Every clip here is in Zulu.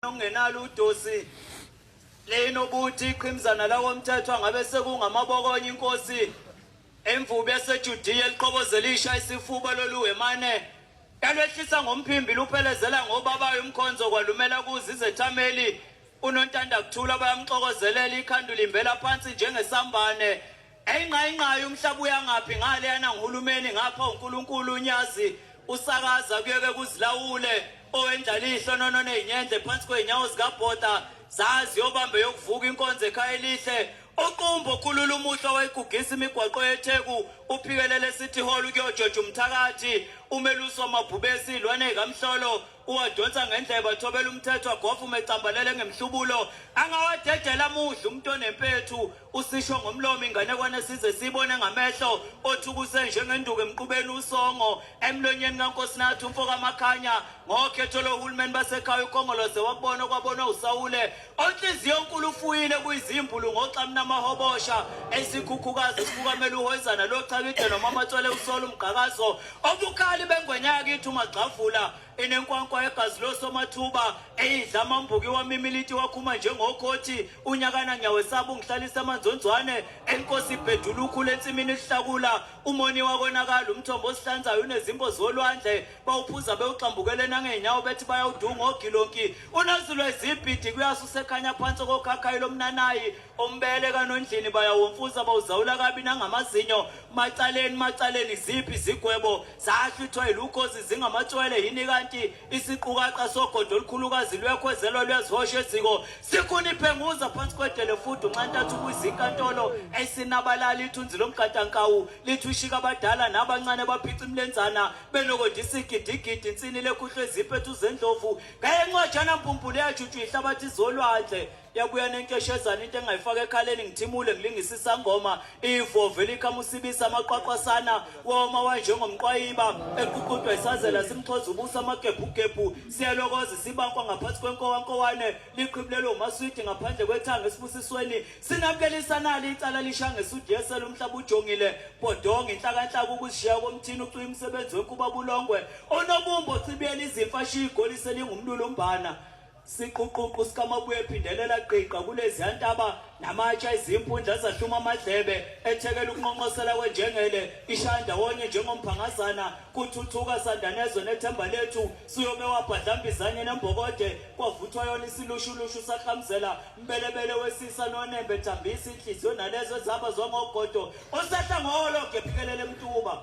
ungenalo udosi leno buthi iqhimzana la komthetho angabe sekungamabokonye inkosi emvubu yaseJudiya eliqobozelisha isifuba loluhemane yalwehlisa ngomphimbi luphelezela ngobabayo umkhonzo kwalumela kuze izethameli unontanda kuthula bayamxokozelela ikhandula imbela phansi njengesambane eyinqayinqayo umhlaba uyangaphi ngale yana ngihulumeni ngapha uNkulunkulu unyazi usakaza kuyeke kuzilawule owendlalihlo nono nezinyendle phansi kweinyawo zikabhota zazi yobambe yokuvuka inkonzo ekhaya elihle uqumbo khulula umuhlo wayigugisa imigwaqo yeTheku uphikelele City Hall kuyojoja umthakathi umeluso wamabhubesi ilwane kamhlolo uwadonsa ngendleba thobela umthetho agofa umecambalele ngemhlubulo angawadedela muhle umuntu onempethu usisho ngomlomo inganekwane size sibone ngamehlo othukuse njengenduku emqubeni usongo emlonyeni kaNkosinathi umfoka amakhanya ngokhetho lohulumeni basekhaya uKhongolose wakubona kwabona uSawule onhliziyo enkulu ufuyile kuyizimbulu ngoxamna amahobosha esikhukhukazi esibukamela uhoyizana lochakide noma amatswele usola umgqakazo obukhali bengwenya yakithi umagxavula enenkwankwa egazi losomathuba eyidla amambuki wamimiliti wakhuma njengokhothi unyakana nyawe sabo ungihlalisa amanzonzwane enkosi ibhedula ukhulu ensimini isihlakula umoni wakonakala umthombo osihlanzayo unezimbo zolwandle bawuphuza bewuxambukele nangeenyawo bethi bayawudunga ogilonki unazulwe izibhidi kuyasusekhanya phansi kokhakhayi lomnanayi ombele kanondlini bayawomfuza bawuzawula kabi nangamazinyo macaleni ziphi zigwebo zahlithwa yilukhozi zingamatswele yini kanti isiqukaqa sogodo olukhulukazi lwekhwezelwa lwezihosha eziko sikhuniphenguza phansi kwedele futhi unxantathu kuyizinkantolo esinabalala ithunzi lomgadankawu lithi ushika abadala nabancane baphica imlenzana benokodi isigidigidi insini lekhuhlwe eziphethu zendlovu ngayencwajana mpumpulu yajuju ihlabathi zolwandle yabuya nenkeshezana into engayifaka ekhaleni ngithimule ngilingisisa ngoma ivovela ikhamusibisa amaqwaqwasana woma wanjengomqwayiba eququdwa isazela simxhoza ubusa amagebhugebhu siyalokoza sibankwa ngaphansi kwenkowankowane liqhibulelo umaswidi ngaphandle kwethanga esibusisweni sinabukelisanali icala lishange sudiyesela umhlaba ujongile bodonga inhlakanhlaka ukuzishiya komthini ucuya umsebenzi wenkuba bulongwe onobumbo cibiyela izimfa shigoli selingumlulu umbana siquququ sikamabuye phindelela qiqa kulezi yantaba namatsha izimpundla zahluma amadlebe ethekela ukunqonqosela kwenjengele ishanda wonye njengomphangazana kuthuthuka sandanezo nethemba lethu siyobe wabhadlambizanye nembokode kwavuthwa yona isilushulushu sahlamzela mbelebele wesisa nonembe thambisa inhliziyo nalezo zaba zongogodo osahla ngologe phikelele emtuba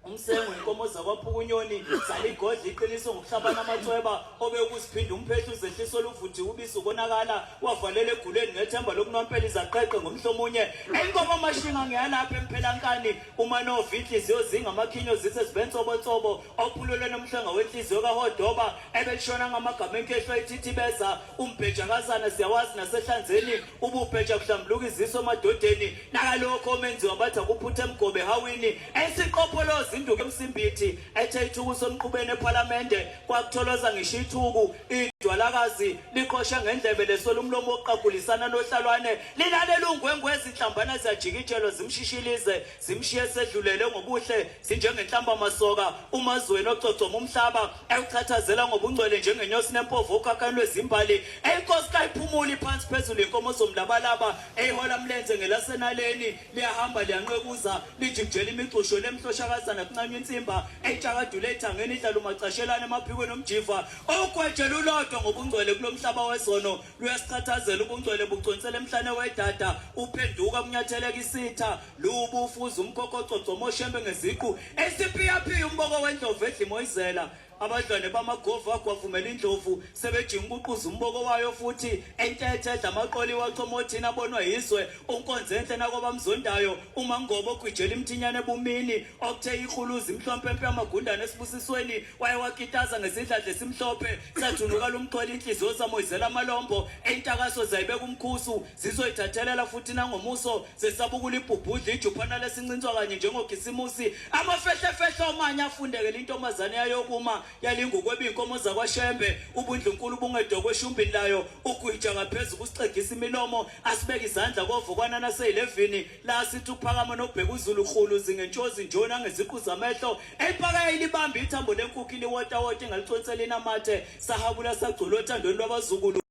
umsengo inkomo zakwaPhukunyoni zaligodla iqiniso ngokuhlabana amathweba obekusiphinde umphehlu zehliso luvuthi ubisi ukonakala wavalela eguleni ngethemba lokunompela izaqeqe ngomhlomunye inkomo amashinga ngiyalapha emphelankani uma novinhliziyo zingamakhinyo zise sibensobonsobo ophulule nomhlenga wenhliziyo kaHodoba ebelishona ngamagama enkehlo ethithibeza umbhejakazana siyawazi nasehlanzeni ububheja kuhlambuluka iziso emadodeni nakalokho omenziwa bathi akuphuthe emgobe hawini esiqopholoza induku emsimbithi ethe ithukuso omqubeni eParliamente kwakutholoza ngisho ithuku idwalakazi liqosha ngendlebe lesolo umlomo woqagulisana nohlalwane lilalela ungwengwezi inhlambana ziyajikijelo zimshishilize zimshiye sedlulele ngobuhle sinjengenhlamba masoka umazweni ococoma umhlaba ewuchathazela ngobungcwele njengenyosi nempovu okhakhani lwezimbali enkosi kayiphumuli phansi phezulu inkomo somlabalaba eyihola mlenze ngelasenaleni liyahamba liyanqekuza lijikijela imixusho lemhloshakazana kuncanywa insimba etshakadule ethangeni idlala umacashelane emaphikweni omjiva ogwejela ulodwa ngobungcwele kulomhlaba wezono luyasichathazela ubungcwele buconsela emhlane wedada uphenduka kunyatheleka isitha lubu ufuza umkhokococoma oshembe ngeziqu esiphiya umboko wendlovu edlimoyizela abadlwane bamagova kwavumela indlovu sebejinga uquza umboko wayo futhi entethe edla amaqoli wachomothina abonwa yizwe unkonzo enhle nakwabamzondayo uma ngobo ogwijela imthinyane ebumini okuthe ikhuluzi imhlompempe amagundane esibusisweni waye wakitaza ngesidladle esimhlophe sathunuka lumxhwele inhliziyo zamoyizela amalombo entakaso zayibeka umkhusu zizoyithathelela futhi nangomuso zesabukula ibhubhudla ijuphana lesincintswa kanye njengogisimusi amafehlefehle omanye afundekela intombazane yayokuma yalingukweba inkomo zakwaShembe ubundlunkulu bungedo kweshumbini layo ugwija ngaphezulu kusixegisa imilomo asibeka izandla kovukwana nase11 la sithi uphakama nobheka uZulu khulu zingentshozi njona ngeziqhu zamehlo elipaka ilibamba ithambo lenkukhu liwota wota ingalichonsela inamathe sahabula sagcula othandweni lwabazukulu